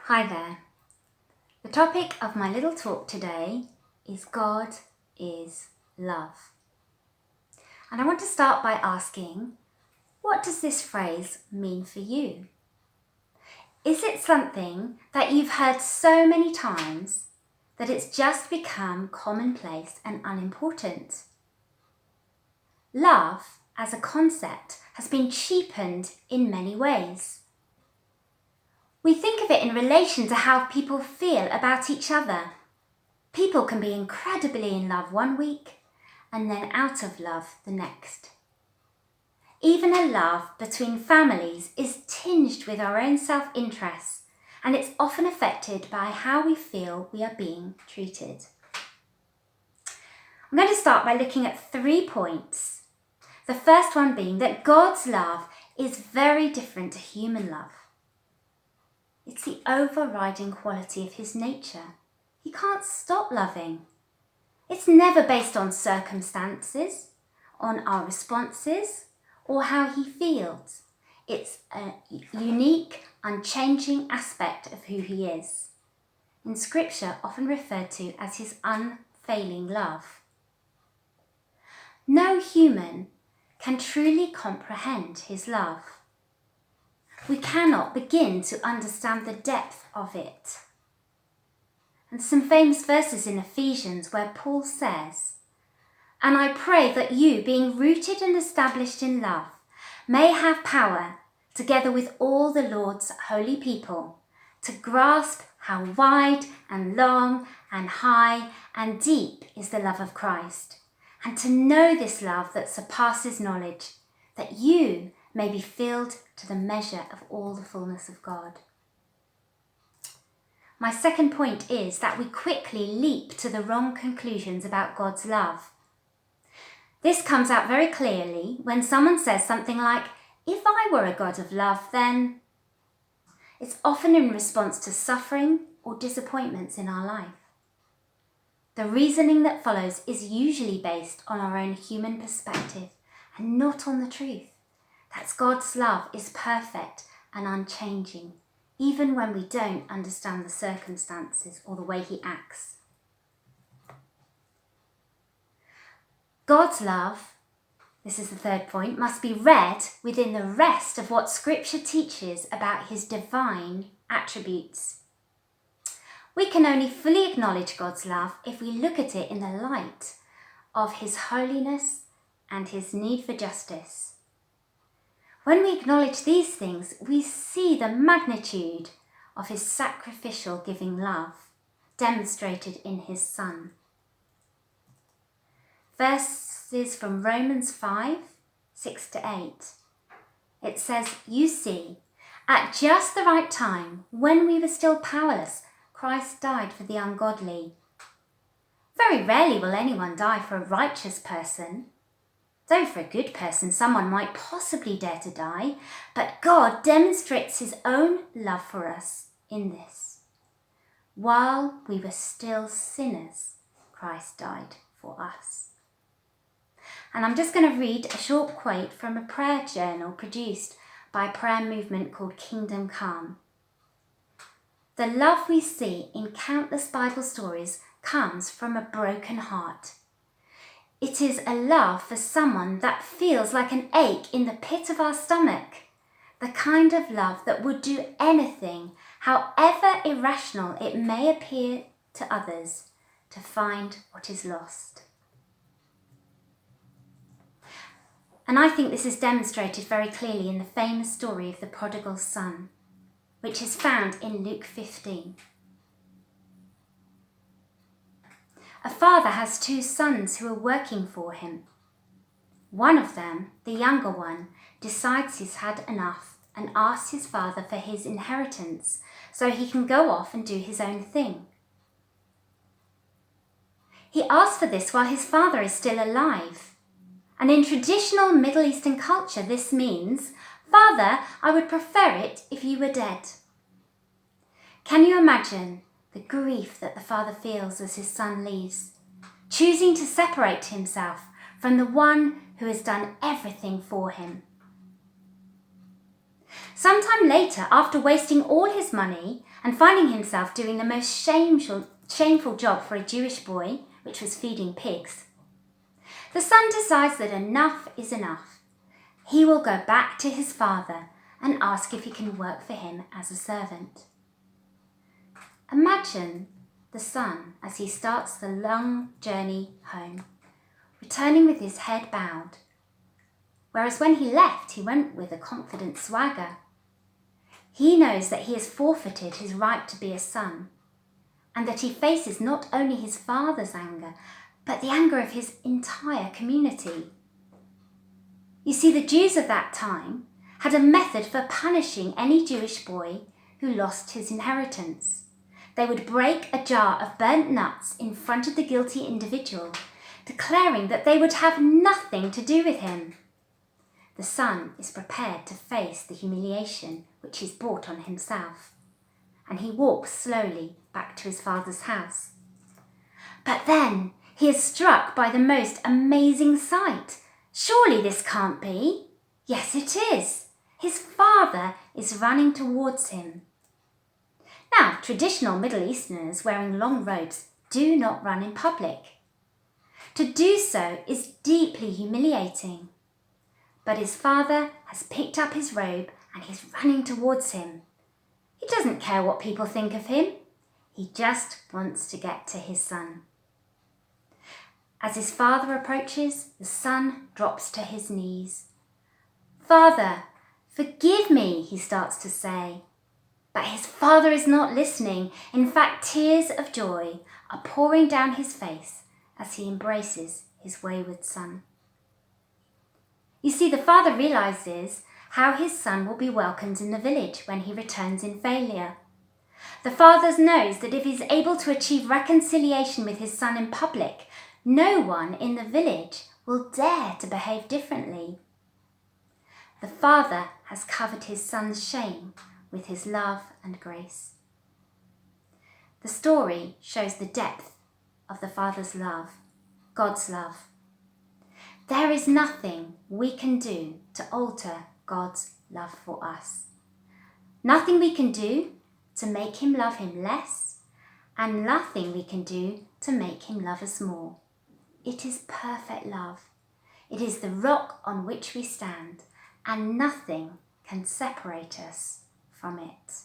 Hi there. The topic of my little talk today is God is love. And I want to start by asking, what does this phrase mean for you? Is it something that you've heard so many times that it's just become commonplace and unimportant? Love, as a concept, has been cheapened in many ways. We think of it in relation to how people feel about each other. People can be incredibly in love one week and then out of love the next. Even a love between families is tinged with our own self-interest, and it's often affected by how we feel we are being treated. I'm going to start by looking at 3 points. The first one being that God's love is very different to human love. It's the overriding quality of his nature. He can't stop loving. It's never based on circumstances, on our responses, or how he feels. It's a unique, unchanging aspect of who he is. In Scripture, often referred to as his unfailing love. No human can truly comprehend his love. We cannot begin to understand the depth of it. And some famous verses in Ephesians where Paul says, "And I pray that you, being rooted and established in love, may have power, together with all the Lord's holy people, to grasp how wide and long and high and deep is the love of Christ, and to know this love that surpasses knowledge, that you may be filled to the measure of all the fullness of God." My second point is that we quickly leap to the wrong conclusions about God's love. This comes out very clearly when someone says something like, "If I were a God of love, then..." It's often in response to suffering or disappointments in our life. The reasoning that follows is usually based on our own human perspective and not on the truth. That God's love is perfect and unchanging, even when we don't understand the circumstances or the way he acts. God's love, this is the third point, must be read within the rest of what Scripture teaches about his divine attributes. We can only fully acknowledge God's love if we look at it in the light of his holiness and his need for justice. When we acknowledge these things, we see the magnitude of his sacrificial giving love demonstrated in his Son. Verses from Romans 5, 6-8. It says, "You see, at just the right time, when we were still powerless, Christ died for the ungodly. Very rarely will anyone die for a righteous person. Though for a good person, someone might possibly dare to die, but God demonstrates his own love for us in this. While we were still sinners, Christ died for us." And I'm just going to read a short quote from a prayer journal produced by a prayer movement called Kingdom Come. "The love we see in countless Bible stories comes from a broken heart. It is a love for someone that feels like an ache in the pit of our stomach, the kind of love that would do anything, however irrational it may appear to others, to find what is lost." And I think this is demonstrated very clearly in the famous story of the prodigal son, which is found in Luke 15. A father has 2 sons who are working for him. One of them, the younger one, decides he's had enough and asks his father for his inheritance so he can go off and do his own thing. He asks for this while his father is still alive. And in traditional Middle Eastern culture, this means, "Father, I would prefer it if you were dead." Can you imagine the grief that the father feels as his son leaves, choosing to separate himself from the one who has done everything for him? Sometime later, after wasting all his money and finding himself doing the most shameful job for a Jewish boy, which was feeding pigs, the son decides that enough is enough. He will go back to his father and ask if he can work for him as a servant. Imagine the son as he starts the long journey home, returning with his head bowed, whereas when he left, he went with a confident swagger. He knows that he has forfeited his right to be a son, and that he faces not only his father's anger, but the anger of his entire community. You see, the Jews of that time had a method for punishing any Jewish boy who lost his inheritance. They would break a jar of burnt nuts in front of the guilty individual, declaring that they would have nothing to do with him. The son is prepared to face the humiliation which he's brought on himself, and he walks slowly back to his father's house. But then he is struck by the most amazing sight. Surely this can't be. Yes, it is. His father is running towards him. Now, traditional Middle Easterners wearing long robes do not run in public. To do so is deeply humiliating. But his father has picked up his robe and he's running towards him. He doesn't care what people think of him. He just wants to get to his son. As his father approaches, the son drops to his knees. "Father, forgive me," he starts to say. But his father is not listening. In fact, tears of joy are pouring down his face as he embraces his wayward son. You see, the father realizes how his son will be welcomed in the village when he returns in failure. The father knows that if he's able to achieve reconciliation with his son in public, no one in the village will dare to behave differently. The father has covered his son's shame with his love and grace. The story shows the depth of the father's love, God's love. There is nothing we can do to alter God's love for us. Nothing we can do to make him love him less, and nothing we can do to make him love us more. It is perfect love. It is the rock on which we stand, and nothing can separate us from it.